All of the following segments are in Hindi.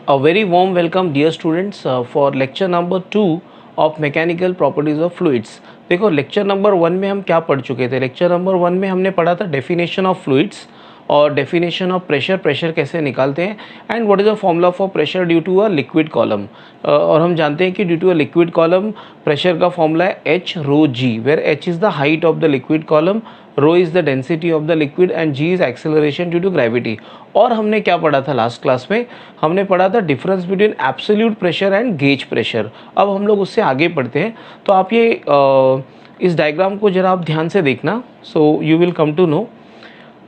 A very warm welcome dear students for lecture number 2 of mechanical properties of fluids। देखो लेक्चर नंबर 1 में हम क्या पढ़ चुके थे। लेक्चर नंबर 1 में हमने पढ़ा था डेफिनेशन ऑफ फ्लूइड्स और डेफिनेशन ऑफ प्रेशर कैसे निकालते हैं and what is the formula for pressure due to a liquid column. और हम जानते हैं कि due to a liquid column pressure का फॉर्मूला है h rho g, where h is the height of the liquid column, rho is the density of the liquid and g is acceleration due to gravity. और हमने क्या पढ़ा था लास्ट क्लास में, हमने पढ़ा था difference between absolute pressure and gauge pressure. अब हम लोग उससे आगे पढ़ते हैं। तो आप ये इस डायग्राम को जरा आप ध्यान से देखना, so you will come to know.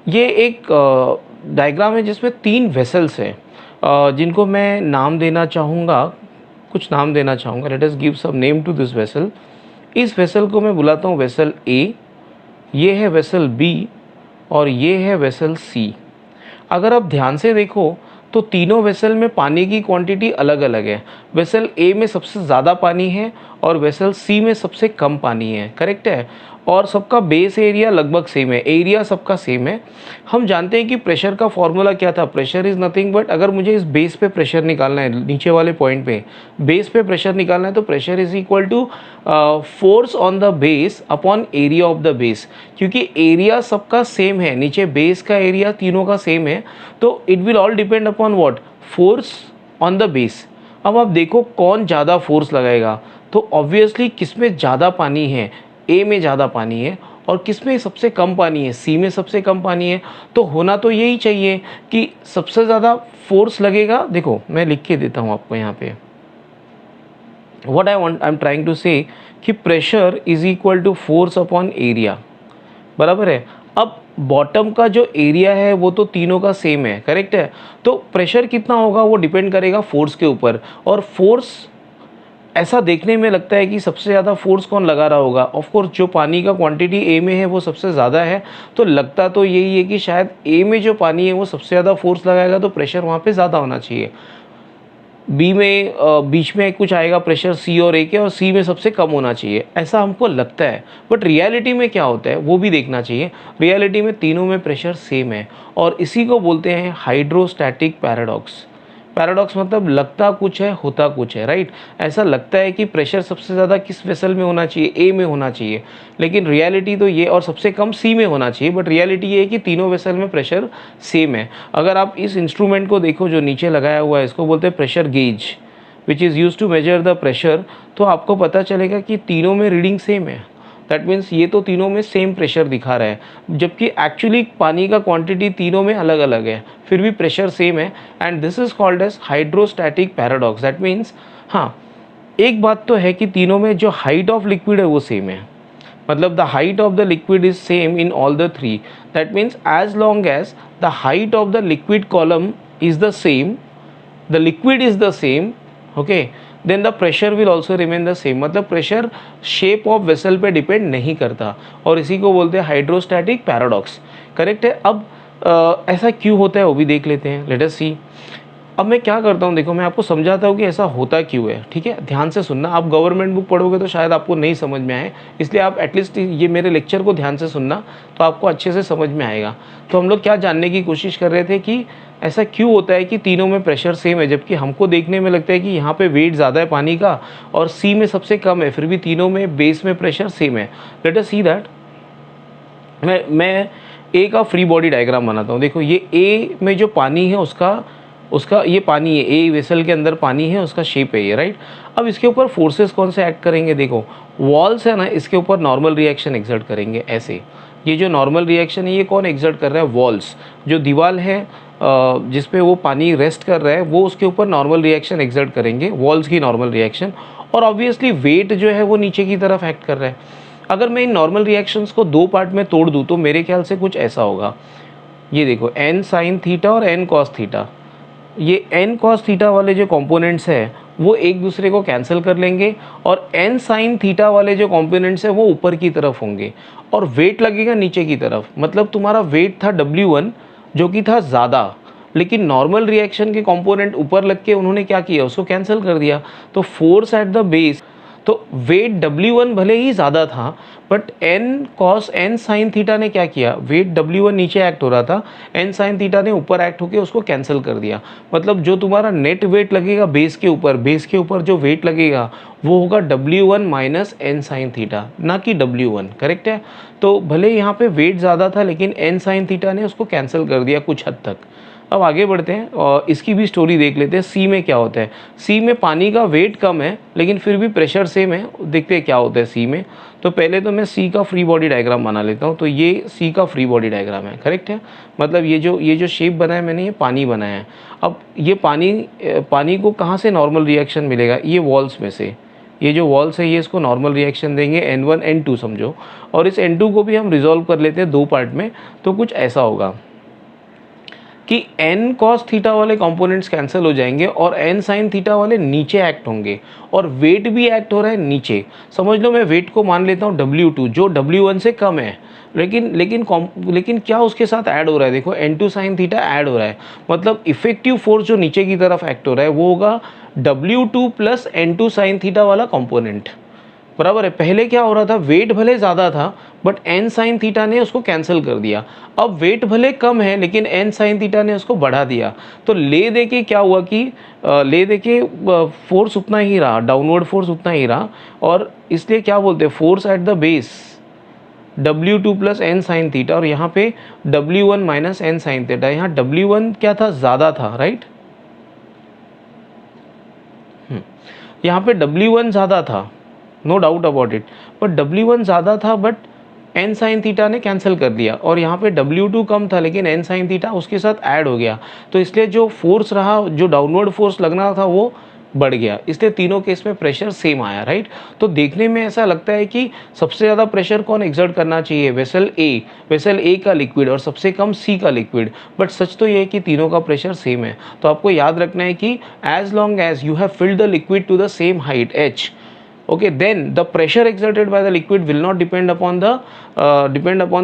ये एक डायग्राम है जिसमें 3 वेसल्स हैं जिनको मैं नाम देना चाहूँगा, कुछ नाम देना चाहूँगा। Let us give some name to this vessel. इस वेसल को मैं बुलाता हूँ वेसल ए, ये है वेसल बी और ये है वेसल सी। अगर आप ध्यान से देखो तो तीनों वेसल में पानी की क्वांटिटी अलग अलग है। वेसल ए में सबसे ज़्यादा पानी है और वेसल सी में सबसे कम पानी है, करेक्ट है। और सबका बेस एरिया लगभग सेम है, एरिया सबका सेम है। हम जानते हैं कि प्रेशर का फॉर्मूला क्या था, प्रेशर इज़ नथिंग बट, अगर मुझे इस बेस पे प्रेशर निकालना है, नीचे वाले पॉइंट पे बेस पे प्रेशर निकालना है, तो pressure is equal to force on the base upon area of the base. क्योंकि एरिया सबका सेम है, नीचे बेस का एरिया तीनों का सेम है, तो it will all depend upon what, force on the base. अब आप देखो कौन ज़्यादा फोर्स लगाएगा, तो ऑब्वियसली किसमें ज़्यादा पानी है, ए में ज़्यादा पानी है, और किस में सबसे कम पानी है, सी में सबसे कम पानी है। तो होना तो यही चाहिए कि सबसे ज़्यादा फोर्स लगेगा। देखो मैं लिख के देता हूँ आपको यहाँ पे, what I am trying to say कि pressure is equal to force upon area, बराबर है। अब बॉटम का जो एरिया है वो तो तीनों का सेम है, करेक्ट है। तो प्रेशर कितना होगा वो डिपेंड करेगा फोर्स के ऊपर, और फोर्स ऐसा देखने में लगता है कि सबसे ज़्यादा फोर्स कौन लगा रहा होगा। ऑफ कोर्स जो पानी का क्वांटिटी ए में है वो सबसे ज़्यादा है, तो लगता तो यही है कि शायद ए में जो पानी है वो सबसे ज़्यादा फोर्स लगाएगा, तो प्रेशर वहाँ पे ज़्यादा होना चाहिए। बी में बीच में कुछ आएगा प्रेशर सी और ए के, और सी में सबसे कम होना चाहिए, ऐसा हमको लगता है। बट रियलिटी में क्या होता है वो भी देखना चाहिए। रियलिटी में तीनों में प्रेशर सेम है, और इसी को बोलते हैं हाइड्रोस्टैटिक पैराडॉक्स। पैराडॉक्स मतलब लगता कुछ है होता कुछ है, राइट। ऐसा लगता है कि प्रेशर सबसे ज़्यादा किस वेसल में होना चाहिए, ए में होना चाहिए, लेकिन रियलिटी तो ये, और सबसे कम सी में होना चाहिए, बट रियलिटी ये है कि तीनों वेसल में प्रेशर सेम है। अगर आप इस इंस्ट्रूमेंट को देखो जो नीचे लगाया हुआ है, इसको बोलते हैं pressure gauge, which is use to measure the pressure, तो आपको पता चलेगा कि तीनों में रीडिंग सेम है। दैट मीन्स ये तो तीनों में सेम प्रेशर दिखा रहा है, जबकि एक्चुअली पानी का क्वांटिटी तीनों में अलग अलग है, फिर भी प्रेशर सेम है, and this is called as hydrostatic paradox. That means हाँ, एक बात तो है कि तीनों में जो हाइट ऑफ लिक्विड है वो सेम है, मतलब the height of the liquid is same in all the three. That means as long as the height of the liquid column is the same, the liquid is the same, okay, then the pressure will also remain the same. मतलब प्रेशर शेप ऑफ वेसल पे डिपेंड नहीं करता, और इसी को बोलते हैं हाइड्रोस्टैटिक पैराडॉक्स, करेक्ट है। अब ऐसा क्यों होता है वो भी देख लेते हैं, लेट अस सी। अब मैं क्या करता हूँ, देखो मैं आपको समझाता हूँ कि ऐसा होता क्यों है, ठीक है। ध्यान से सुनना, आप गवर्नमेंट बुक पढ़ोगे तो शायद आपको नहीं समझ में आए, इसलिए आप एटलीस्ट ये मेरे लेक्चर को ध्यान से सुनना, तो आपको अच्छे से समझ में आएगा। तो हम लोग क्या जानने की कोशिश कर रहे थे कि ऐसा क्यों होता है कि तीनों में प्रेशर सेम है, जबकि हमको देखने में लगता है कि यहाँ पे वेट ज़्यादा है पानी का और सी में सबसे कम है, फिर भी तीनों में बेस में प्रेशर सेम है। Let us see that. मैं ए का फ्री बॉडी डायग्राम बनाता हूँ। देखो ये ए में जो पानी है उसका ये पानी है, ए वेसल के अंदर पानी है, उसका शेप है ये, राइट। अब इसके ऊपर फोर्सेस कौन से एक्ट करेंगे, देखो वॉल्स है ना, इसके ऊपर नॉर्मल रिएक्शन एक्सर्ट करेंगे ऐसे। ये जो नॉर्मल रिएक्शन है ये कौन एक्सर्ट कर रहा है, वॉल्स। जो दीवार है जिस पे वो पानी रेस्ट कर रहा है वो उसके ऊपर नॉर्मल रिएक्शन एक्सर्ट करेंगे, वॉल्स की नॉर्मल रिएक्शन, और ऑब्वियसली वेट जो है वो नीचे की तरफ एक्ट कर रहा है। अगर मैं इन नॉर्मल रिएक्शंस को 2 पार्ट में तोड़ दूँ तो मेरे ख्याल से कुछ ऐसा होगा। ये देखो n साइन थीटा और n कॉस थीटा, ये n कॉस थीटा वाले जो कंपोनेंट्स है वो एक दूसरे को कैंसिल कर लेंगे, और n साइन थीटा वाले जो कंपोनेंट्स है वो ऊपर की तरफ होंगे, और वेट लगेगा नीचे की तरफ। मतलब तुम्हारा वेट था W1 जो कि था ज़्यादा, लेकिन नॉर्मल रिएक्शन के कंपोनेंट ऊपर लग के उन्होंने क्या किया, उसको कैंसिल कर दिया। तो फोर्स एट द बेस, तो वेट W1 भले ही ज़्यादा था, but n cos n sin theta ने क्या किया, वेट W1 नीचे एक्ट हो रहा था, n sin थीटा ने ऊपर एक्ट होकर उसको कैंसिल कर दिया। मतलब जो तुम्हारा नेट वेट लगेगा बेस के ऊपर जो वेट लगेगा वो होगा W1 minus n sin theta, ना कि W1। करेक्ट है। तो भले यहाँ पे वेट ज़्यादा था लेकिन n sin थीटा ने उसको कैंसिल कर दिया कुछ हद तक। अब आगे बढ़ते हैं और इसकी भी स्टोरी देख लेते हैं। सी में क्या होता है। सी में पानी का वेट कम है लेकिन फिर भी प्रेशर सेम है। देखते हैं क्या होता है सी में। तो पहले तो मैं सी का फ्री बॉडी डायग्राम बना लेता हूँ। तो ये सी का फ्री बॉडी डायग्राम है। करेक्ट है। मतलब ये जो शेप बनाया मैंने, ये पानी बनाया है। अब ये पानी को कहाँ से नॉर्मल रिएक्शन मिलेगा, ये वॉल्स में से। ये जो वॉल्स है ये इसको नॉर्मल रिएक्शन देंगे N1 N2 समझो, और इस N2 को भी हम रिजॉल्व कर लेते हैं दो पार्ट में। तो कुछ ऐसा होगा कि n cos थीटा वाले कंपोनेंट्स कैंसिल हो जाएंगे और n sin थीटा वाले नीचे एक्ट होंगे, और वेट भी एक्ट हो रहा है नीचे। समझ लो मैं वेट को मान लेता हूँ W2 जो W1 से कम है, लेकिन क्या उसके साथ ऐड हो रहा है, देखो n2 sin थीटा ऐड हो रहा है। मतलब इफेक्टिव फोर्स जो नीचे की तरफ एक्ट हो रहा है वो होगा W2 plus n2 sin theta वाला कंपोनेंट। बराबर है। पहले क्या हो रहा था, वेट भले ज़्यादा था बट n sin थीटा ने उसको कैंसिल कर दिया। अब वेट भले कम है लेकिन n sin थीटा ने उसको बढ़ा दिया। तो ले दे के क्या हुआ कि ले दे के फोर्स उतना ही रहा, डाउनवर्ड फोर्स उतना ही रहा, और इसलिए क्या बोलते हैं, force at the base W2 plus n sin theta, और यहाँ पे W1 minus n sin theta. यहाँ W1 क्या था, ज़्यादा था, राइट। यहाँ पे W1 ज़्यादा था, no doubt about it, but W1 ज़्यादा था बट n sin थीटा ने कैंसिल कर दिया, और यहाँ पे W2 कम था लेकिन n sin थीटा उसके साथ ऐड हो गया। तो इसलिए जो फोर्स रहा, जो डाउनवर्ड फोर्स लगना था वो बढ़ गया। इसलिए तीनों केस में प्रेशर सेम आया, राइट। तो देखने में ऐसा लगता है कि सबसे ज़्यादा प्रेशर कौन एक्सर्ट करना चाहिए, वेसल ए का लिक्विड, और सबसे कम सी का लिक्विड। बट सच तो ये है कि तीनों का प्रेशर सेम है। तो आपको याद रखना है कि as long as you have filled the liquid to the same height h, okay, then the pressure exerted by the liquid will not depend upon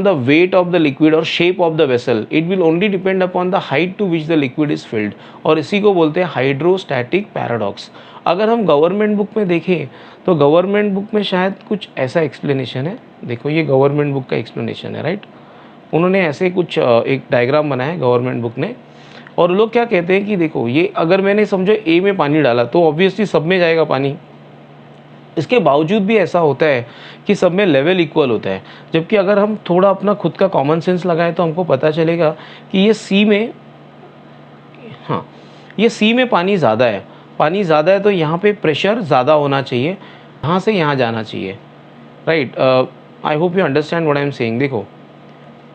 the weight of the liquid or shape of the vessel. It will only depend upon the height to which the liquid is filled, और इसी को बोलते हैं हाइड्रोस्टैटिक पैराडॉक्स। अगर हम गवर्नमेंट बुक में देखें तो गवर्नमेंट बुक में शायद कुछ ऐसा एक्सप्लेनेशन है। देखो ये गवर्नमेंट बुक का एक्सप्लेनेशन है, राइट। उन्होंने ऐसे कुछ एक डायग्राम बनाया है गवर्नमेंट बुक ने, और लोग क्या कहते हैं कि देखो ये अगर मैंने समझो ए में पानी डाला तो ऑब्वियसली सब में जाएगा पानी। इसके बावजूद भी ऐसा होता है कि सब में लेवल इक्वल होता है, जबकि अगर हम थोड़ा अपना खुद का कॉमन सेंस लगाएं तो हमको पता चलेगा कि ये सी में पानी ज़्यादा है, तो यहाँ पे प्रेशर ज़्यादा होना चाहिए, यहाँ से यहाँ जाना चाहिए, right. I hope you understand what I am saying. देखो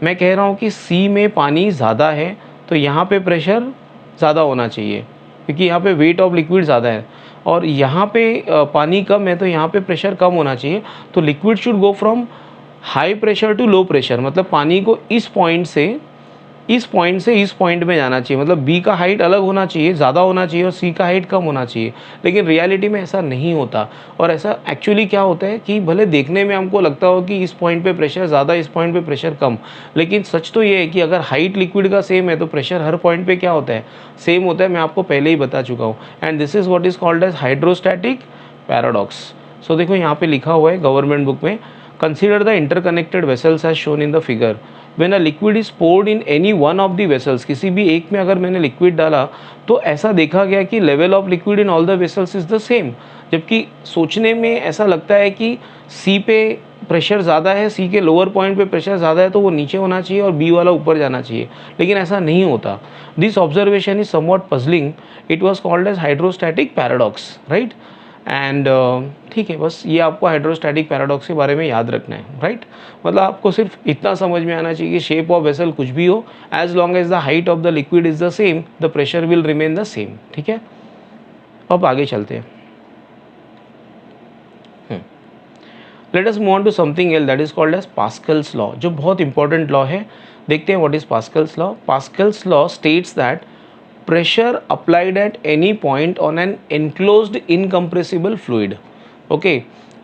मैं कह रहा हूँ कि सी में पानी ज़्यादा है तो यहाँ पे प्रेशर ज़्यादा होना चाहिए, क्योंकि यहाँ पे वेट ऑफ लिक्विड ज़्यादा है, और यहाँ पे पानी कम है तो यहाँ पे प्रेशर कम होना चाहिए। तो liquid should go from high pressure to low pressure, मतलब पानी को इस पॉइंट से इस पॉइंट में जाना चाहिए। मतलब बी का हाइट अलग होना चाहिए, ज़्यादा होना चाहिए, और सी का हाइट कम होना चाहिए। लेकिन रियलिटी में ऐसा नहीं होता, और ऐसा एक्चुअली क्या होता है कि भले देखने में हमको लगता हो कि इस पॉइंट पे प्रेशर ज़्यादा, इस पॉइंट पे प्रेशर कम, लेकिन सच तो ये है कि अगर हाइट लिक्विड का सेम है तो प्रेशर हर पॉइंट पे क्या होता है, सेम होता है। मैं आपको पहले ही बता चुका हूँ, and this is what is called as hydrostatic paradox. So देखो यहाँ पे लिखा हुआ है गवर्नमेंट बुक में, consider the interconnected vessels as shown in the figure. When a liquid is poured in any one of the vessels, किसी भी एक में अगर मैंने लिक्विड डाला तो ऐसा देखा गया कि level of liquid in all the vessels is the same. जबकि सोचने में ऐसा लगता है कि सी पे प्रेशर ज़्यादा है, सी के लोअर पॉइंट पे प्रेशर ज़्यादा है तो वो नीचे होना चाहिए और बी वाला ऊपर जाना चाहिए, लेकिन ऐसा नहीं होता। This observation is somewhat puzzling, it was called as hydrostatic paradox, right. And ठीक है, बस ये आपको हाइड्रोस्टैटिक पैराडॉक्स के बारे में याद रखना है, राइट। मतलब आपको सिर्फ इतना समझ में आना चाहिए कि शेप ऑफ वेसल कुछ भी हो, as long as the height of the liquid is the same, the pressure will remain the same, ठीक है। अब आगे चलते हैं। Let us move on to something else that is called as Pascal's law, जो बहुत इंपॉर्टेंट लॉ है। देखते हैं what is Pascal's law. Pascal's law states that pressure applied at any point on an enclosed incompressible fluid, okay,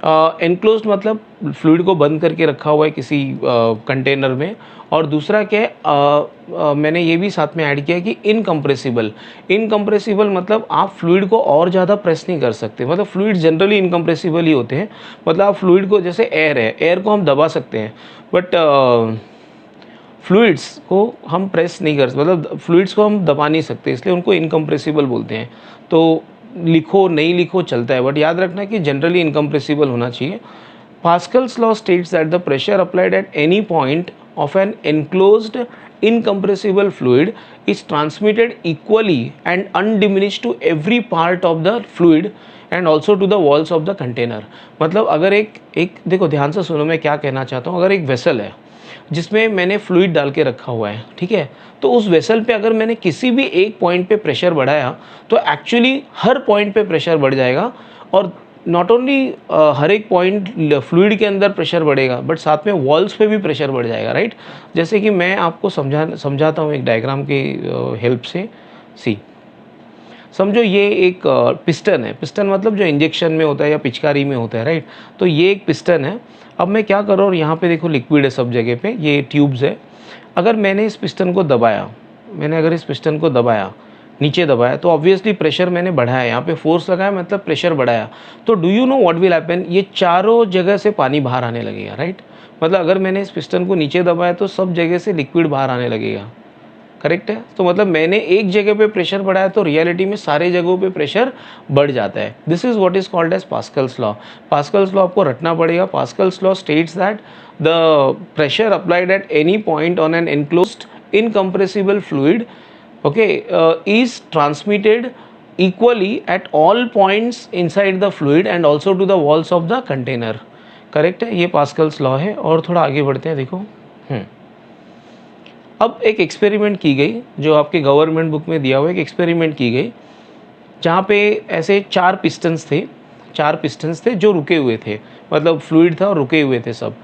enclosed मतलब फ्लूइड को बंद करके रखा हुआ है किसी कंटेनर में, और दूसरा क्या है, मैंने ये भी साथ में ऐड किया कि इनकम्प्रेसिबल। इनकम्प्रेसिबल मतलब आप फ्लूइड को और ज़्यादा प्रेस नहीं कर सकते, मतलब फ्लूइड जनरली इनकम्प्रेसिबल ही होते हैं। मतलब आप फ्लूइड को, जैसे एयर है, एयर को हम दबा सकते हैं, बट फ्लूइड्स को हम प्रेस नहीं कर सकते, मतलब फ्लूइड्स को हम दबा नहीं सकते, इसलिए उनको इनकम्प्रेसिबल बोलते हैं। तो लिखो नहीं लिखो चलता है, बट याद रखना कि जनरली इनकम्प्रेसिबल होना चाहिए। Pascal's law states that the pressure applied at any point of an enclosed incompressible fluid is transmitted equally and undiminished to every part of the fluid and also to the walls of the container। मतलब अगर एक देखो ध्यान से सुनो, मैं क्या कहना चाहता हूँ। अगर एक वेसल है जिसमें मैंने फ्लूइड डाल के रखा हुआ है, ठीक है, तो उस वेसल पे अगर मैंने किसी भी एक पॉइंट पे प्रेशर बढ़ाया तो एक्चुअली हर पॉइंट पे प्रेशर बढ़ जाएगा, और नॉट ओनली हर एक पॉइंट फ्लूइड के अंदर प्रेशर बढ़ेगा, बट साथ में वॉल्स पे भी प्रेशर बढ़ जाएगा, राइट। जैसे कि मैं आपको समझाता हूँ एक डायग्राम के हेल्प से। सी समझो ये एक पिस्टन है। पिस्टन मतलब जो इंजेक्शन में होता है या पिचकारी में होता है, राइट। तो ये एक पिस्टन है। अब मैं क्या कर रहा हूँ, यहाँ पे देखो लिक्विड है सब जगह पे, ये ट्यूब्स है। अगर मैंने इस पिस्टन को दबाया, नीचे दबाया, तो ऑब्वियसली प्रेशर मैंने बढ़ाया, यहाँ पे फोर्स लगाया मतलब प्रेशर बढ़ाया। तो do you know what will happen, ये चारों जगह से पानी बाहर आने लगेगा, राइट। मतलब अगर मैंने इस पिस्टन को नीचे दबाया तो सब जगह से लिक्विड बाहर आने लगेगा, करेक्ट है। तो मतलब मैंने एक जगह पे प्रेशर बढ़ाया तो रियलिटी में सारे जगहों पे प्रेशर बढ़ जाता है। This is what is called as Pascal's law. Pascal's law आपको रटना पड़ेगा। Pascal's law states that the pressure applied at any point on an enclosed incompressible fluid, okay, is transmitted equally at all points inside the fluid and also to the walls of the container। Correct है, ये पास्कल्स लॉ है। और थोड़ा आगे बढ़ते हैं, देखो अब एक एक्सपेरिमेंट की गई, जो आपके गवर्नमेंट बुक में दिया हुआ एक एक्सपेरिमेंट की गई, जहाँ पे ऐसे चार पिस्टन्स थे जो रुके हुए थे, मतलब फ्लूइड था और रुके हुए थे सब।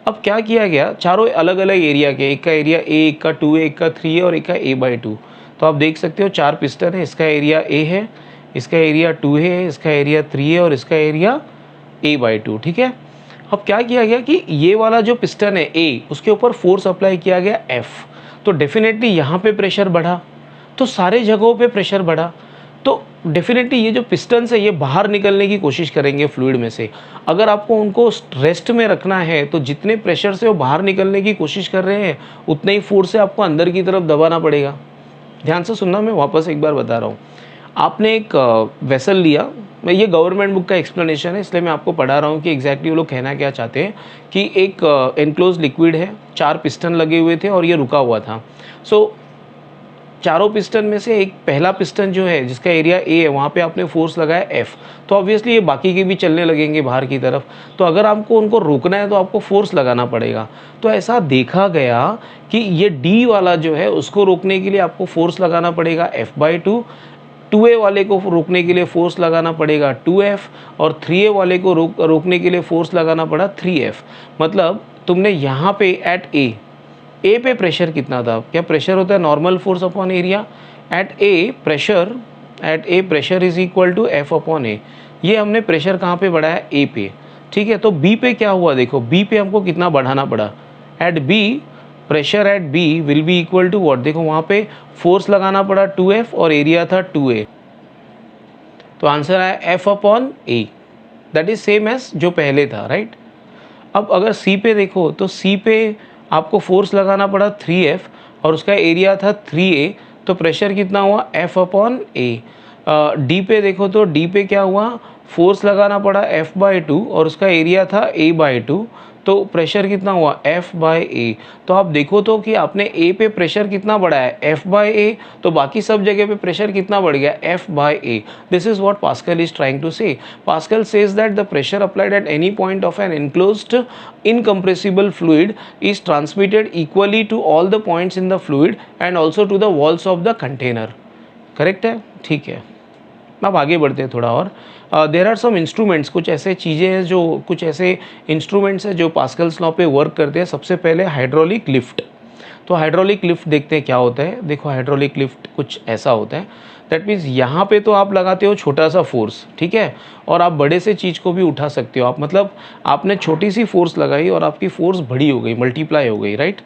अब क्या किया गया, चारों अलग अलग एरिया के, एक का एरिया ए, एक का 2A, एक का 3A और एक का A/2। तो आप देख सकते हो चार पिस्टन है, इसका एरिया A है, इसका एरिया 2A है, इसका एरिया 3A और इसका एरिया A/2, ठीक है। अब क्या किया गया कि ये वाला जो पिस्टन है A, उसके ऊपर फोर्स अप्लाई किया गया F, तो डेफिनेटली यहाँ पे प्रेशर बढ़ा, तो सारे जगहों पे प्रेशर बढ़ा। तो डेफिनेटली ये जो पिस्टन्स है ये बाहर निकलने की कोशिश करेंगे फ्लूइड में से। अगर आपको उनको रेस्ट में रखना है तो जितने प्रेशर से वो बाहर निकलने की कोशिश कर रहे हैं उतने ही फोर्स से आपको अंदर की तरफ दबाना पड़ेगा। ध्यान से सुनना, मैं वापस एक बार बता रहा हूँ। आपने एक वेसल लिया, मैं ये गवर्नमेंट बुक का एक्सप्लेनेशन है इसलिए मैं आपको पढ़ा रहा हूँ कि एग्जैक्टली वो लोग कहना क्या चाहते हैं। कि एक एनक्लोज लिक्विड है, चार पिस्टन लगे हुए थे और ये रुका हुआ था। सो चारों पिस्टन में से एक पहला पिस्टन जो है जिसका एरिया A है, वहाँ पे आपने फोर्स लगाया F, तो ऑब्वियसली ये बाकी के भी चलने लगेंगे बाहर की तरफ। तो अगर आपको उनको रोकना है तो आपको फोर्स लगाना पड़ेगा। तो ऐसा देखा गया कि ये D वाला जो है उसको रोकने के लिए आपको फोर्स लगाना पड़ेगा F/2, 2A वाले को रोकने के लिए फोर्स लगाना पड़ेगा 2F, और 3A वाले को रोकने के लिए फोर्स लगाना पड़ा 3F। मतलब तुमने यहाँ पे एट ए पे प्रेशर कितना था, क्या प्रेशर होता है normal force upon area. At A pressure is equal to F/A। ये हमने प्रेशर कहाँ पे बढ़ाया, ए पे, ठीक है। तो बी पे क्या हुआ, देखो बी पे हमको कितना बढ़ाना पड़ा। At B pressure at B will be equal to what, देखो वहाँ पे फोर्स लगाना पड़ा 2F और एरिया था 2A, तो आंसर आया F/A, that is same as जो पहले था, राइट। अब अगर सी पे देखो तो सी पे आपको फोर्स लगाना पड़ा 3F और उसका एरिया था 3A, तो प्रेशर कितना हुआ F/A। डी पे देखो तो डी पे क्या हुआ, फोर्स लगाना पड़ा F/2 और उसका एरिया था A/2, तो प्रेशर कितना हुआ F/A। तो आप देखो तो कि आपने A पे प्रेशर कितना बढ़ाया है F/A, तो बाकी सब जगह पे प्रेशर कितना बढ़ गया F/A। This is what Pascal is trying to say. Pascal says that the pressure applied at any point of an enclosed incompressible fluid is transmitted equally to all the points in the fluid and also to the walls of the container। Correct है, ठीक है। अब आगे बढ़ते हैं थोड़ा और। देर आर सम इंस्ट्रूमेंट्स, कुछ ऐसे चीज़ें हैं जो, कुछ ऐसे इंस्ट्रूमेंट्स हैं जो पास्कल्स लॉ पे वर्क करते हैं। सबसे पहले हाइड्रोलिक लिफ्ट। तो हाइड्रोलिक लिफ्ट देखते हैं क्या होता है। देखो हाइड्रोलिक लिफ्ट कुछ ऐसा होता है, दैट मीन्स यहाँ पे तो आप लगाते हो छोटा सा फोर्स, ठीक है, और आप बड़े से चीज़ को भी उठा सकते हो आप, मतलब आपने छोटी सी फोर्स लगाई और आपकी फोर्स बड़ी हो गई, मल्टीप्लाई हो गई, राइट।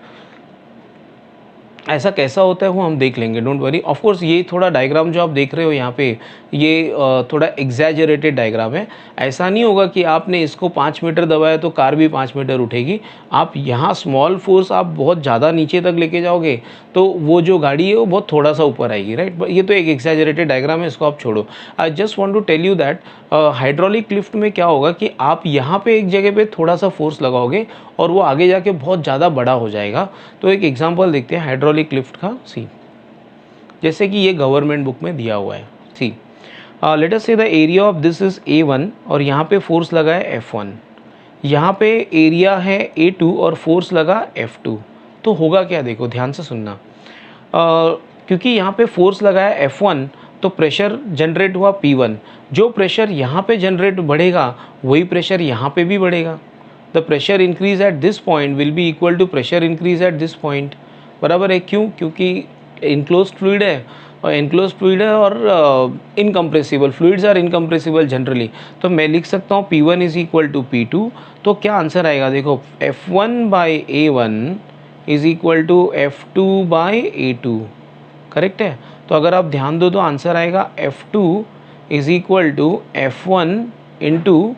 ऐसा कैसा होता है वो हम देख लेंगे, डोंट वरी। ऑफ कोर्स ये थोड़ा डायग्राम जो आप देख रहे हो यहाँ पे, ये थोड़ा एग्जैजरेटेड डायग्राम है। ऐसा नहीं होगा कि आपने इसको 5 मीटर दबाया तो कार भी 5 मीटर उठेगी। आप यहाँ स्मॉल फोर्स आप बहुत ज़्यादा नीचे तक लेके जाओगे तो वो जो गाड़ी है वो बहुत थोड़ा सा ऊपर आएगी, राइट। ये तो एक एग्जैजरेटेड डायग्राम है, इसको आप छोड़ो। I just want to tell you that hydraulic lift में क्या होगा कि आप यहाँ पे एक जगह पे थोड़ा सा फोर्स लगाओगे और वो आगे जाके बहुत ज़्यादा बड़ा हो जाएगा। तो एक एग्जांपल देखते हैं हाइड्रोलिक लिफ्ट का। सी, जैसे कि ये गवर्नमेंट बुक में दिया हुआ है। सी, लेट अस से the area of this is A1 और यहाँ पे फोर्स लगा है F1, यहाँ पे एरिया है A2 और फोर्स लगा F2। तो होगा क्या, देखो ध्यान से सुनना। क्योंकि यहाँ पे फोर्स लगा है F1 तो प्रेशर जनरेट हुआ P1। जो प्रेशर यहाँ पे जनरेट बढ़ेगा वही प्रेशर यहाँ पे भी बढ़ेगा। The pressure increase at this point will be equal to pressure increase at this point. बराबर है, क्यों? क्योंकि इनक्लोज फ्लूइड है और इनक्लोज फ्लूइड है और incompressible, fluids are incompressible generally. तो मैं लिख सकता हूँ P1 is equal to P2। तो क्या आंसर आएगा, देखो F1 by A1 is equal to F2 by A2, correct है। तो अगर आप ध्यान दो तो आंसर आएगा F2 is equal to F1 into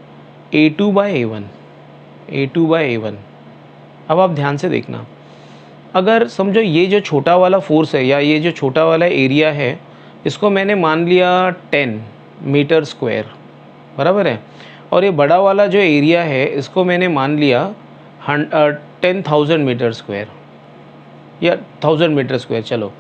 A2 by A1, A2 by A1। अब आप ध्यान से देखना, अगर समझो ये जो छोटा वाला फोर्स है या ये जो छोटा वाला एरिया है इसको मैंने मान लिया 10 मीटर स्क्वायर, बराबर है, और ये बड़ा वाला जो एरिया है इसको मैंने मान लिया 10,000 मीटर स्क्वायर या 1000 मीटर स्क्वायर। चलो,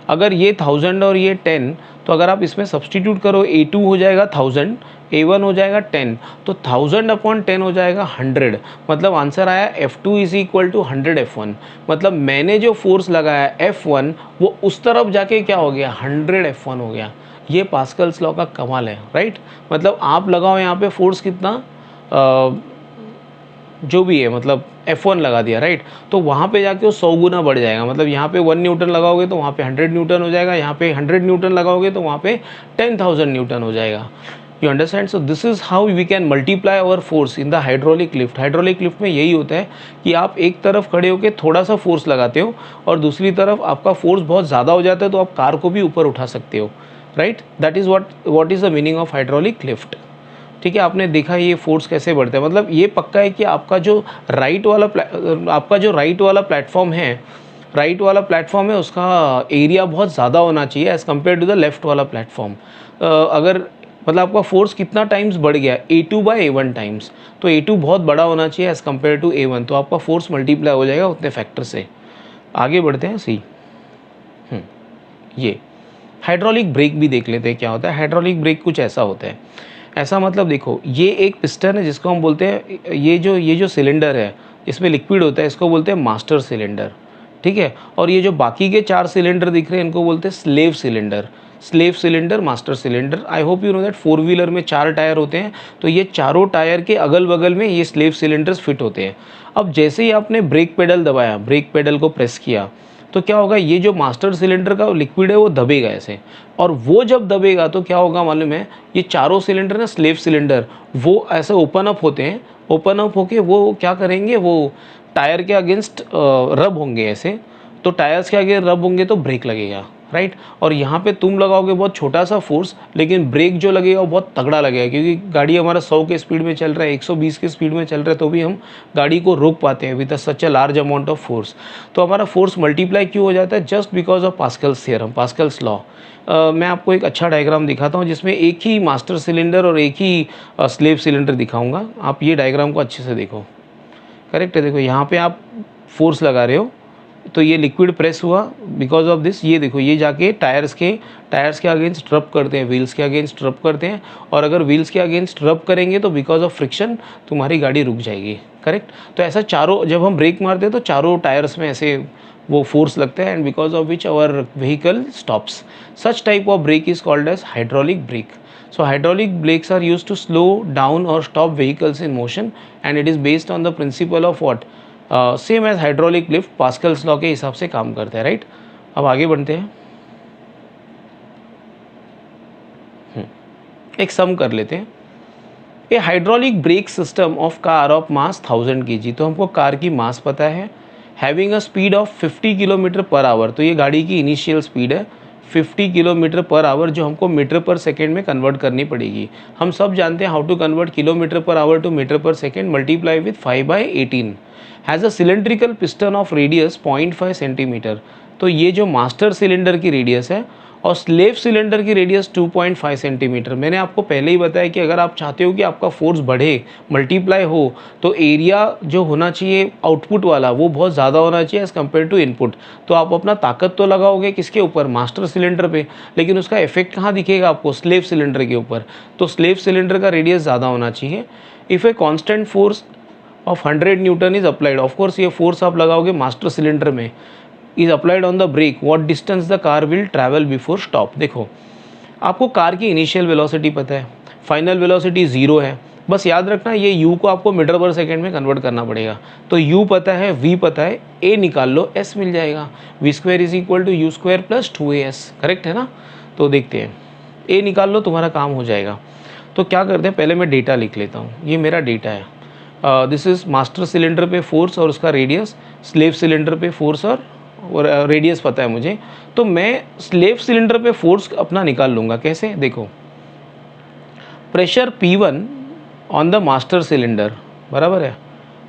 अगर ये 1000 और ये 10, तो अगर आप इसमें सब्सटीट्यूट करो, A2 हो जाएगा 1000, A1 हो जाएगा 10, तो 1000 अपॉन 10 हो जाएगा 100। मतलब आंसर आया F2 is equal to 100 F1। मतलब मैंने जो फोर्स लगाया F1 वो उस तरफ जाके क्या हो गया, 100 F1 हो गया। ये पास्कल्स लॉ का कमाल है, राइट। मतलब आप लगाओ यहाँ पे फोर्स कितना, जो भी है, मतलब F1 लगा दिया, राइट, तो वहाँ पे जाके वो 100 गुना बढ़ जाएगा। मतलब यहाँ पे 1 न्यूटन लगाओगे तो वहाँ पे 100 न्यूटन हो जाएगा, यहाँ पे 100 न्यूटन लगाओगे तो वहाँ पे 10,000 न्यूटन हो जाएगा। You understand? So this is how we can multiply our force in the hydraulic lift. Hydraulic lift में यही होता है कि आप एक तरफ खड़े होकर थोड़ा सा फोर्स लगाते हो और दूसरी तरफ आपका फोर्स बहुत ज़्यादा हो जाता है तो आप कार को भी ऊपर उठा सकते हो, right. That is what is the meaning of hydraulic lift. ठीक है, आपने देखा ये फोर्स कैसे बढ़ता है। मतलब ये पक्का है कि आपका जो राइट वाला प्लेटफॉर्म है उसका एरिया बहुत ज़्यादा होना चाहिए as compare to the left वाला प्लेटफॉर्म। अगर मतलब आपका फोर्स कितना टाइम्स बढ़ गया, A2 बाई A1 टाइम्स, तो A2 बहुत बड़ा होना चाहिए एज़ कम्पेयर टू A1, तो आपका फोर्स मल्टीप्लाई हो जाएगा उतने फैक्टर से। आगे बढ़ते हैं। सी, ये हाइड्रोलिक ब्रेक भी देख लेते हैं क्या होता है। हाइड्रोलिक ब्रेक कुछ ऐसा होता है, ऐसा मतलब देखो ये एक पिस्टन है जिसको हम बोलते हैं, ये जो सिलेंडर है इसमें लिक्विड होता है, इसको बोलते हैं मास्टर सिलेंडर, ठीक है। और ये जो बाकी के 4 सिलेंडर दिख रहे हैं इनको बोलते हैं slave cylinder, master cylinder. I hope you know that 4 wheeler में 4 टायर होते हैं, तो ये चारों टायर के अगल बगल में ये स्लेव सिलेंडर्स फिट होते हैं। अब जैसे ही आपने ब्रेक पेडल दबाया, ब्रेक पेडल को प्रेस किया, तो क्या होगा, ये जो मास्टर सिलेंडर का लिक्विड है वो दबेगा ऐसे, और वो जब दबेगा तो क्या होगा मालूम है, ये चारों सिलेंडर ना स्लेव सिलेंडर वो ऐसे ओपन अप होते हैं, ओपन अप होके वो क्या करेंगे, वो टायर के अगेंस्ट रब होंगे ऐसे, तो टायर्स के आगे रब होंगे तो ब्रेक लगेगा, राइट। और यहाँ पे तुम लगाओगे बहुत छोटा सा फोर्स, लेकिन ब्रेक जो लगेगा वो बहुत तगड़ा लगेगा, क्योंकि गाड़ी हमारा 100 के स्पीड में चल रहा है, 120 के स्पीड में चल रहा है, तो भी हम गाड़ी को रोक पाते हैं with such a large amount of force. तो हमारा फोर्स मल्टीप्लाई क्यों हो जाता है, just because of Pascal's theorem, Pascal's law. मैं आपको एक अच्छा डायग्राम दिखाता हूँ जिसमें एक ही मास्टर सिलेंडर और एक ही स्लेव सिलेंडर दिखाऊंगा। आप ये डायग्राम को अच्छे से देखो, करेक्ट है। देखो यहाँ पे आप फोर्स लगा रहे हो तो ये लिक्विड प्रेस हुआ, बिकॉज ऑफ दिस ये देखो ये जाके टायर्स के अगेंस्ट रब करते हैं, व्हील्स के अगेंस्ट रब करते हैं, और अगर व्हील्स के अगेंस्ट रब करेंगे तो बिकॉज ऑफ फ्रिक्शन तुम्हारी गाड़ी रुक जाएगी, करेक्ट। तो ऐसा चारों, जब हम ब्रेक मारते हैं तो चारों टायर्स में ऐसे वो फोर्स लगता है, and because of which our vehicle stops. Such type of brake is called as hydraulic brake. So hydraulic brakes are used to slow down or stop vehicles in motion, and it is based on the principle of what? Same as hydraulic lift Pascal's law के हिसाब से काम करते हैं, राइट। अब आगे बढ़ते हैं, एक सम कर लेते हैं। A hydraulic brake system of car of mass 1000 kg, तो हमको कार की मास पता है, having a speed of 50 kilometre per hour, तो ये गाड़ी की इनिशियल स्पीड है 50 किलोमीटर पर आवर, जो हमको मीटर पर सेकेंड में कन्वर्ट करनी पड़ेगी। हम सब जानते हैं how to convert kilometre per hour to metre per second, multiply with 5/18, has a cylindrical piston of radius 0.5 centimetre, तो ये जो मास्टर सिलेंडर की रेडियस है और स्लेव सिलेंडर की रेडियस 2.5 सेंटीमीटर। मैंने आपको पहले ही बताया कि अगर आप चाहते हो कि आपका फोर्स बढ़े, मल्टीप्लाई हो, तो एरिया जो होना चाहिए आउटपुट वाला वो बहुत ज़्यादा होना चाहिए एज़ कम्पेयर टू इनपुट। तो आप अपना ताकत तो लगाओगे किसके ऊपर, मास्टर सिलेंडर पे, लेकिन उसका इफेक्ट कहाँ दिखेगा आपको, स्लेव सिलेंडर के ऊपर। तो स्लेव सिलेंडर का रेडियस ज़्यादा होना चाहिए। If a constant force of 100 newton is applied, of course ये फोर्स आप लगाओगे मास्टर सिलेंडर में, is applied on the brake, what distance the car will travel before stop. देखो आपको कार की इनिशियल वेलोसिटी पता है, फाइनल वेलोसिटी 0 है, बस याद रखना ये u को आपको मीटर पर सेकेंड में कन्वर्ट करना पड़ेगा। तो u पता है, v पता है, a निकाल लो, s मिल जाएगा, v² is equal to u² plus 2as, correct है ना। तो देखते हैं, a निकाल लो, तुम्हारा काम हो जाएगा। तो क्या करते हैं, पहले मैं डेटा लिख लेता हूँ, ये मेरा डेटा है, दिस इज़ मास्टर सिलेंडर पे फोर्स और उसका रेडियस, स्लेव सिलेंडर पे फोर्स और रेडियस पता है मुझे। तो मैं स्लेव सिलेंडर पे फोर्स अपना निकाल लूँगा, कैसे, देखो pressure P1 on the master cylinder, बराबर है,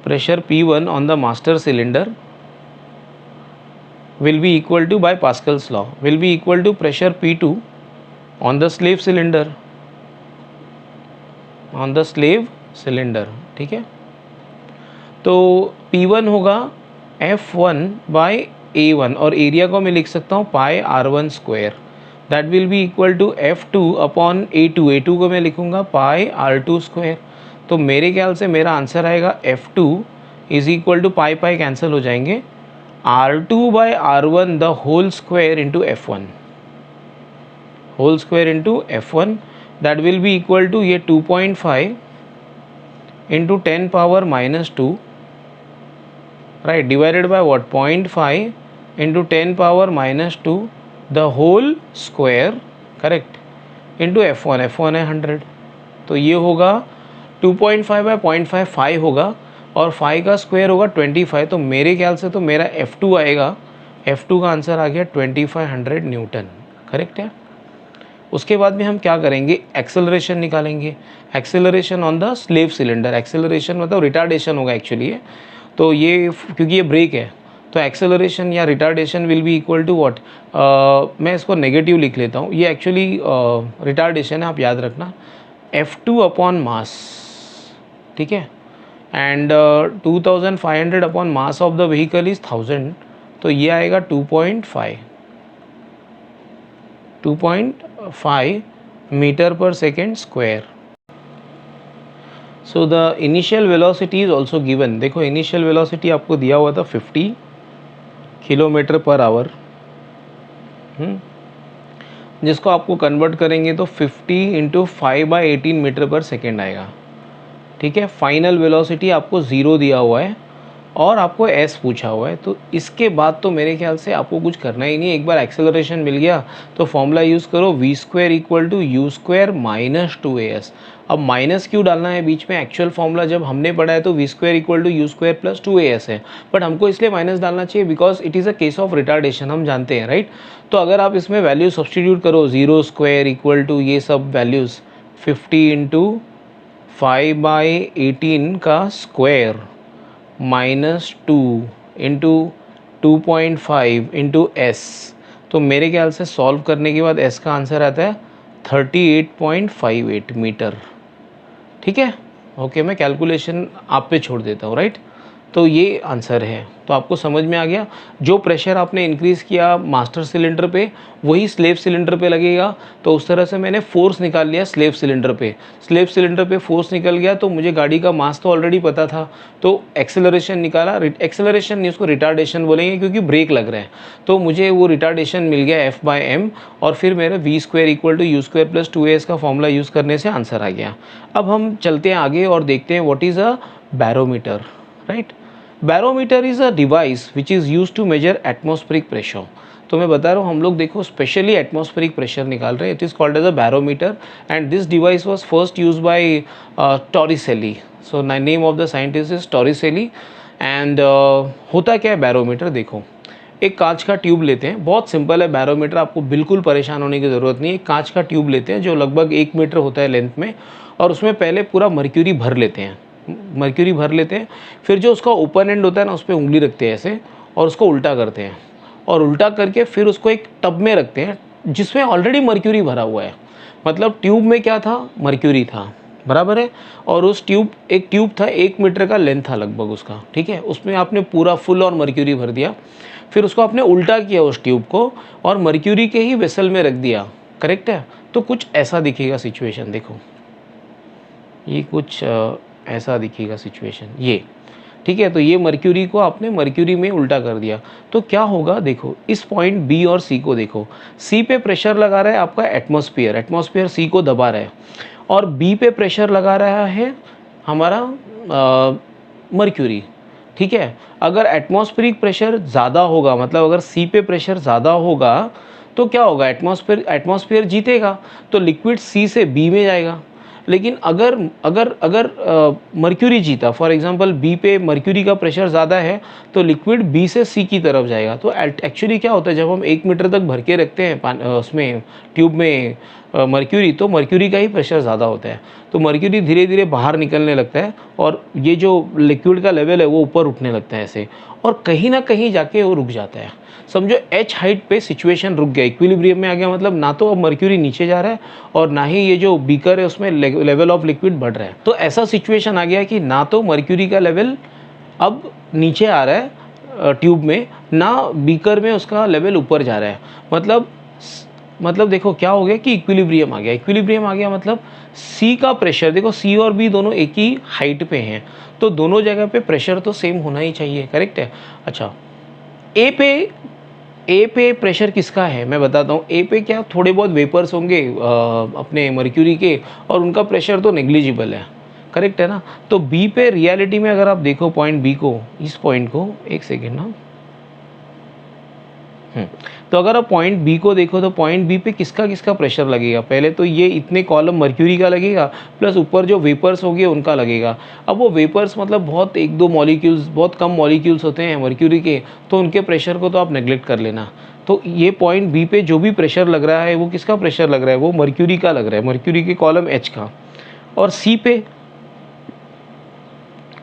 pressure P1 on the master cylinder will be equal to, by Pascal's law, will be equal to pressure P2 on the slave cylinder, on the slave cylinder, ठीक है। तो P1 होगा F1 बाय A1 और एरिया को मैं लिख सकता हूँ pi R1 square, that will be equal to F2 upon A2, A2 को मैं लिखूँगा पाई R2 स्क्वायर। तो मेरे ख्याल से मेरा आंसर आएगा F2 is equal to pi pi cancel हो जाएंगे, R2 by R1 the whole square into F1, whole square into F1, that will be equal to ये 2.5 into 10 power -2, right, divided by what, 0.5 into 10 power -2 the whole square, correct, into F1, F1 है 100, तो ये होगा 2.5 बाय 0.5 5 होगा और 5 का स्क्वायर होगा 25। तो मेरे ख्याल से तो मेरा F2 आएगा, F2 का आंसर आ गया 2500 न्यूटन, करेक्ट है। उसके बाद में हम क्या करेंगे, एक्सेलरेशन निकालेंगे, acceleration on the slave cylinder, acceleration मतलब रिटार्डेशन होगा एक्चुअली ये, तो ये क्योंकि ये ब्रेक है तो एक्सेलरेशन या retardation will be equal to what, मैं इसको नेगेटिव लिख लेता हूँ, ये एक्चुअली रिटार्डेशन है, आप याद रखना, F2 अपॉन मास, ठीक है, and 2500 upon mass of the vehicle is 1000, तो ये आएगा 2.5 metre per second square. So the initial velocity is also given, देखो इनिशियल वेलोसिटी आपको दिया हुआ था 50 किलोमीटर पर आवर, जिसको आपको कन्वर्ट करेंगे तो 50 इंटू 5/18 मीटर पर सेकेंड आएगा, ठीक है। फाइनल वेलोसिटी आपको 0 दिया हुआ है और आपको s पूछा हुआ है, तो इसके बाद तो मेरे ख्याल से आपको कुछ करना ही नहीं, एक बार एक्सेलरेशन मिल गया तो फॉर्मूला यूज़ करो, v² equal to u² minus 2as। अब माइनस क्यों डालना है बीच में, एक्चुअल फॉर्मूला जब हमने पढ़ा है तो v² equal to u² plus 2as है, बट हमको इसलिए माइनस डालना चाहिए because it is a case of retardation, हम जानते हैं, राइट। तो अगर आप इसमें वैल्यू सब्सटीट्यूट करो, 0² इक्वल टू ये सब वैल्यूज़ 50 इंटू 5/18 का स्क्वायर -2 इंटू 2.5 इंटू s, तो मेरे ख्याल से सॉल्व करने के बाद s का आंसर आता है 38.58 मीटर, ठीक है। ओके, मैं कैलकुलेशन आप पे छोड़ देता हूँ, राइट। तो ये आंसर है, तो आपको समझ में आ गया, जो प्रेशर आपने इंक्रीज़ किया मास्टर सिलेंडर पे वही स्लेव सिलेंडर पे लगेगा, तो उस तरह से मैंने फोर्स निकाल लिया स्लेव सिलेंडर पे, स्लेव सिलेंडर पे फोर्स निकल गया तो मुझे गाड़ी का मास तो ऑलरेडी पता था, तो एक्सेलरेशन निकाला, एक्सेलरेशन नहीं उसको रिटार्डेशन बोलेंगे क्योंकि ब्रेक लग रहे हैं, तो मुझे वो रिटार्डेशन मिल गया F/m और फिर मेरा v² equal to u² plus 2as का फॉर्मूला यूज़ करने से आंसर आ गया। अब हम चलते हैं आगे और देखते हैं what is a barometer, right. Barometer is a device which is use to measure atmospheric pressure. तो मैं बता रहा हूँ, हम लोग देखो स्पेशली एटमॉस्फेरिक प्रेशर निकाल रहे हैं। It is called as a barometer and this device was first use by Torricelli. So name of the scientist is Torricelli. And होता क्या है बैरोमीटर, देखो एक कांच का ट्यूब लेते हैं, बहुत सिंपल है बैरोमीटर, आपको बिल्कुल परेशान होने की ज़रूरत नहीं है। एक कांच का ट्यूब लेते हैं जो लगभग 1 मीटर होता है लेंथ में, और उसमें पहले पूरा मर्क्यूरी भर लेते हैं, मर्क्यूरी भर लेते हैं। फिर जो उसका ओपन एंड होता है ना, उस पर उंगली रखते हैं ऐसे, और उसको उल्टा करते हैं, और उल्टा करके फिर उसको एक टब में रखते हैं जिसमें ऑलरेडी मर्क्यूरी भरा हुआ है। मतलब ट्यूब में क्या था, मर्क्यूरी था, बराबर है। और उस एक ट्यूब था, 1 मीटर का लेंथ था लगभग उसका, ठीक है। उसमें आपने पूरा फुल और मर्क्यूरी भर दिया, फिर उसको आपने उल्टा किया उस ट्यूब को, और मर्क्यूरी के ही वेसल में रख दिया, करेक्ट है। तो कुछ ऐसा दिखेगा सिचुएशन, देखो ये कुछ ऐसा दिखेगा सिचुएशन, ये ठीक है। तो ये मर्क्यूरी को आपने मर्क्यूरी में उल्टा कर दिया, तो क्या होगा, देखो इस पॉइंट बी और सी को देखो। सी पे प्रेशर लगा रहा है आपका एटमॉस्फेयर, एटमॉस्फेयर सी को दबा रहा है, और बी पे प्रेशर लगा रहा है हमारा मर्क्यूरी, ठीक है। अगर एटमॉस्फेरिक प्रेशर ज़्यादा होगा, मतलब अगर सी पे प्रेशर ज़्यादा होगा, तो क्या होगा, एटमॉस्फेयर जीतेगा, तो लिक्विड सी से बी में जाएगा। लेकिन अगर अगर अगर मर्क्यूरी जीता, फॉर एग्जांपल बी पे मर्क्यूरी का प्रेशर ज़्यादा है, तो लिक्विड बी से सी की तरफ जाएगा। तो एक्चुअली क्या होता है, जब हम 1 मीटर तक भर के रखते हैं उसमें ट्यूब में मर्क्यूरी, तो मर्क्यूरी का ही प्रेशर ज़्यादा होता है, तो मर्क्यूरी धीरे धीरे बाहर निकलने लगता है, और ये जो लिक्विड का लेवल है वो ऊपर उठने लगता है ऐसे, और कहीं ना कहीं जाके वो रुक जाता है। समझो एच हाइट पे सिचुएशन रुक गया, इक्विलिब्रियम में आ गया, मतलब ना तो अब मर्क्यूरी नीचे जा रहा है, और ना ही ये जो बीकर है उसमें लेवल ऑफ लिक्विड बढ़ रहा है। तो ऐसा सिचुएशन आ गया कि ना तो मर्क्यूरी का लेवल अब नीचे आ रहा है ट्यूब में, ना बीकर में उसका लेवल ऊपर जा रहा है। मतलब देखो क्या हो गया कि इक्विलिब्रियम आ गया। इक्विलिब्रियम आ गया मतलब सी का प्रेशर, देखो सी और बी दोनों एक ही हाइट पे हैं, तो दोनों जगह पे प्रेशर तो सेम होना ही चाहिए, करेक्ट है। अच्छा, ए पे प्रेशर किसका है मैं बताता हूँ। ए पे क्या थोड़े बहुत वेपर्स होंगे अपने मर्क्यूरी के, और उनका प्रेशर तो नेग्लिजिबल है, करेक्ट है ना। तो बी पे रियलिटी में अगर आप देखो पॉइंट बी को, इस पॉइंट को, एक सेकेंड ना, तो अगर आप पॉइंट बी को देखो, तो पॉइंट बी पे किसका किसका प्रेशर लगेगा, पहले तो ये इतने कॉलम मर्क्यूरी का लगेगा, प्लस ऊपर जो वेपर्स होंगे उनका लगेगा। अब वो वेपर्स मतलब बहुत 1-2 मॉलिक्यूल्स, बहुत कम मॉलिक्यूल्स होते हैं मर्क्यूरी के, तो उनके प्रेशर को तो आप नेग्लेक्ट कर लेना। तो ये पॉइंट बी पे जो भी प्रेशर लग रहा है वो किसका प्रेशर लग रहा है, वो मर्क्यूरी का लग रहा है, मर्क्यूरी के कॉलम एच का। और सी पे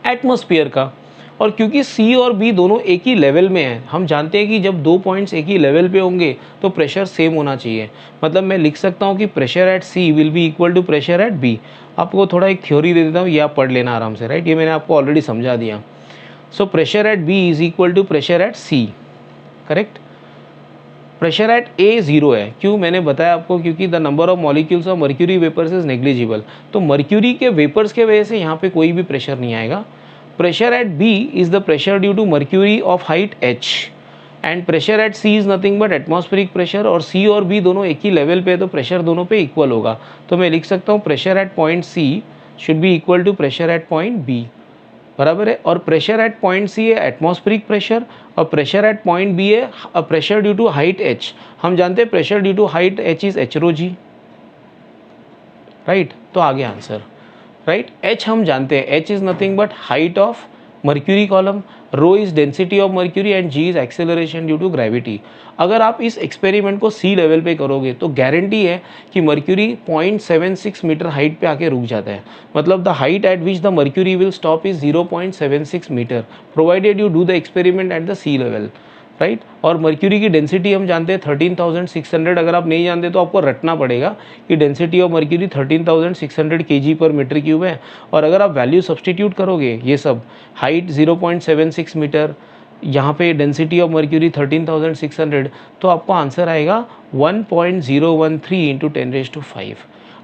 एटमॉस्फेयर का। और क्योंकि सी और बी दोनों एक ही लेवल में हैं, हम जानते हैं कि जब 2 पॉइंट्स एक ही लेवल पे होंगे तो प्रेशर सेम होना चाहिए। मतलब मैं लिख सकता हूँ कि pressure at C will be equal to pressure at B. आपको थोड़ा एक थ्योरी दे देता हूँ, ये आप पढ़ लेना आराम से, राइट। ये मैंने आपको ऑलरेडी समझा दिया। So pressure at B is equal to pressure at C, correct. Pressure at A 0 है, क्यों मैंने बताया आपको, क्योंकि the number of molecules of mercury vapours is negligible. तो मर्क्यूरी के वेपर्स के वजह से यहाँ पे कोई भी प्रेशर नहीं आएगा। Pressure at B is the pressure due to mercury of height h, and pressure at C is nothing but atmospheric pressure, और C और B दोनों एक ही लेवल पे है, तो प्रेशर दोनों पे इक्वल होगा। तो मैं लिख सकता हूँ pressure at point C should be equal to pressure at point B, बराबर है। और प्रेशर एट पॉइंट C है एटमॉस्फेरिक प्रेशर, और प्रेशर एट पॉइंट B है pressure due to height h। हम जानते हैं pressure due to height h is h rho g, right. तो आ गया आंसर, राइट। H हम जानते हैं, H is nothing but height of mercury column, rho is density of mercury, and G is acceleration due to gravity. अगर आप इस एक्सपेरिमेंट को सी लेवल पे करोगे तो गारंटी है कि मर्क्यूरी 0.76 मीटर हाइट पे आके रुक जाता है। मतलब the height at which the mercury will stop is 0.76 metre, provided you do the experiment at the sea level, right. और मर्क्यूरी की डेंसिटी हम जानते हैं 13,600। अगर आप नहीं जानते तो आपको रटना पड़ेगा कि डेंसिटी ऑफ मर्क्यूरी 13,600 kg पर मीटर क्यूब है। और अगर आप वैल्यू सब्सटीट्यूट करोगे, ये सब हाइट 0.76 मीटर, यहाँ पे डेंसिटी ऑफ मर्क्यूरी 13,600, तो आपको आंसर आएगा 1.013 इंटू 10⁵।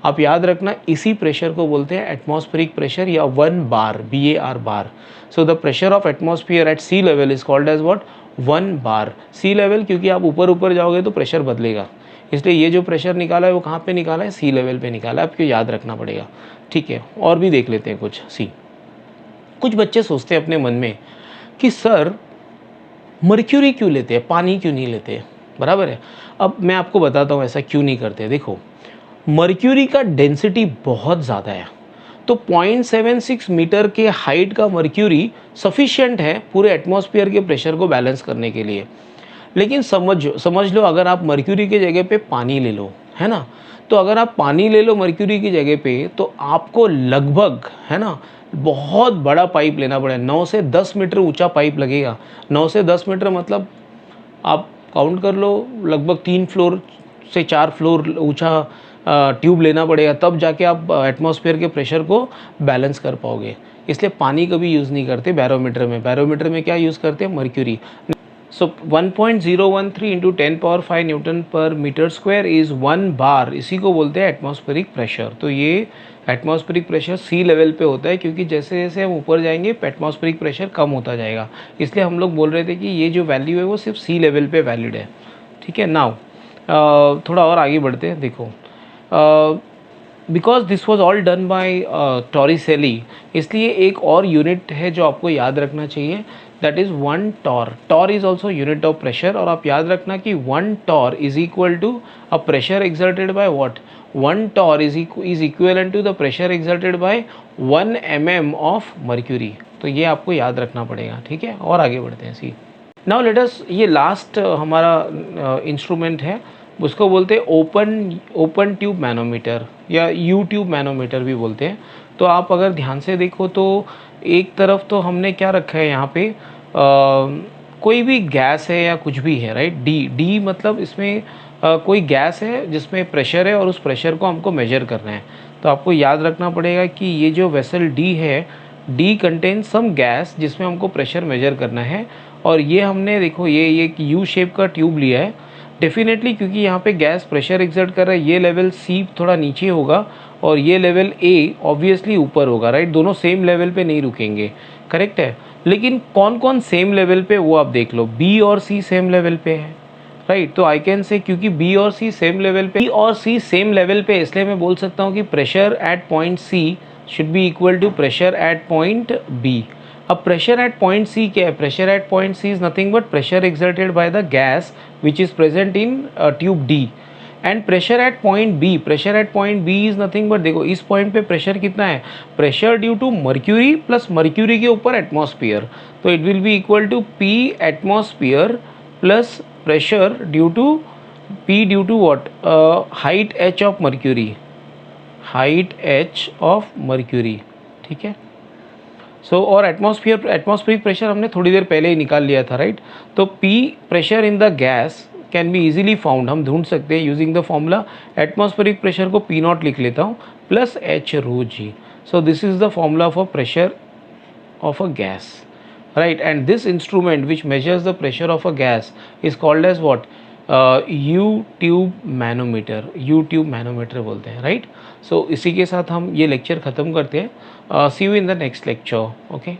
आप याद रखना, इसी प्रेशर को बोलते हैं एटमॉस्फेरिक प्रेशर या 1 bar, BAR bar. So the pressure of atmosphere at sea level is called as what, 1 bar. Sea level, क्योंकि आप ऊपर ऊपर जाओगे तो प्रेशर बदलेगा, इसलिए ये जो प्रेशर निकाला है वो कहाँ पे निकाला है, सी लेवल पे निकाला है, आपको याद रखना पड़ेगा, ठीक है। और भी देख लेते हैं कुछ सी। कुछ बच्चे सोचते हैं अपने मन में कि सर मर्क्यूरी क्यों लेते हैं, पानी क्यों नहीं लेते, बराबर है। अब मैं आपको बताता हूँ ऐसा क्यों नहीं करते। देखो मर्क्यूरी का डेंसिटी बहुत ज़्यादा है, तो 0.76 मीटर के हाइट का मर्क्यूरी सफिशिएंट है पूरे एटमॉस्फेयर के प्रेशर को बैलेंस करने के लिए। लेकिन समझ लो अगर आप मर्क्यूरी की जगह पे पानी ले लो, है ना, तो अगर आप पानी ले लो मर्क्यूरी की जगह पे, तो आपको लगभग, है ना, बहुत बड़ा पाइप लेना पड़ेगा। 9 से 10 मीटर ऊंचा पाइप लगेगा। 9 से 10 मीटर मतलब आप काउंट कर लो, लगभग 3 फ्लोर से 4 फ्लोर ऊंचा ट्यूब लेना पड़ेगा, तब जाके आप एटमॉस्फेयर के प्रेशर को बैलेंस कर पाओगे। इसलिए पानी कभी यूज़ नहीं करते बैरोमीटर में। बैरोमीटर में क्या यूज़ करते हैं, मर्क्यूरी। सो 1.013 इंटू 10⁵ न्यूटन पर मीटर स्क्वायर इज़ 1 बार, इसी को बोलते हैं एटमॉस्फेरिक प्रेशर। तो ये एटमॉस्फेरिक प्रेशर सी लेवल पे होता है, क्योंकि जैसे जैसे हम ऊपर जाएंगे एटमॉस्फेरिक प्रेशर कम होता जाएगा। इसलिए हम लोग बोल रहे थे कि ये जो वैल्यू है वो सिर्फ सी लेवल पे वैलिड है, ठीक है। नाउ थोड़ा और आगे बढ़ते हैं। देखो because this was all done by Torricelli, इसलिए एक और यूनिट है जो आपको याद रखना चाहिए, that is 1 torr. Torr is also unit of pressure, और आप याद रखना कि 1 torr is equal to a pressure exerted by what, 1 torr is equal to the pressure exerted by 1 mm of mercury. तो ये आपको याद रखना पड़ेगा, ठीक है। और आगे बढ़ते हैं। सी नाउ लेट अस, ये लास्ट हमारा इंस्ट्रूमेंट है, उसको बोलते हैं ओपन ट्यूब मैनोमीटर या यू ट्यूब मैनोमीटर भी बोलते हैं। तो आप अगर ध्यान से देखो तो एक तरफ तो हमने क्या रखा है यहाँ पे, कोई भी गैस है या कुछ भी है, राइट। डी मतलब इसमें कोई गैस है जिसमें प्रेशर है और उस प्रेशर को हमको मेजर करना है। तो आपको याद रखना पड़ेगा कि ये जो वेसल डी है, डी कंटेन सम गैस जिसमें हमको प्रेशर मेजर करना है। और ये हमने देखो ये एक यू शेप का ट्यूब लिया है डेफिनेटली, क्योंकि यहाँ पे गैस प्रेशर एक्सर्ट कर रहा है। ये लेवल सी थोड़ा नीचे होगा और ये लेवल ए ऑब्वियसली ऊपर होगा, राइट। दोनों सेम लेवल पे नहीं रुकेंगे, करेक्ट है। लेकिन कौन कौन सेम लेवल पे वो आप देख लो, बी और सी सेम लेवल पे है, राइट। तो आई कैन से क्योंकि बी और सी सेम लेवल पे, बी और सी सेम लेवल पे, इसलिए मैं बोल सकता हूँ कि pressure at point C should be equal to pressure at point B. अब प्रेशर एट पॉइंट सी क्या है, pressure at point C is nothing but pressure exerted by the gas which is present in tube D. And pressure at point B, pressure at point B is nothing but, देखो इस पॉइंट पे प्रेशर कितना है, pressure due to mercury plus mercury के ऊपर एटमॉस्फेयर, तो it will be equal to P atmosphere plus pressure due to P due to what, height H of mercury, height H of mercury, ठीक है। सो और एटमॉस्फेरिक प्रेशर हमने थोड़ी देर पहले ही निकाल लिया था, राइट। तो P pressure in the gas can be easily found, हम ढूंढ सकते हैं using the formula, atmospheric pressure को पी नॉट लिख लेता हूँ plus H rho G. So this is the formula for pressure of a gas, right. And this instrument which measures the pressure of a gas is called as what, U tube manometer, U tube manometer बोलते हैं, right. So इसी के साथ हम ये लेक्चर ख़त्म करते हैं। See you in the next lecture, okay.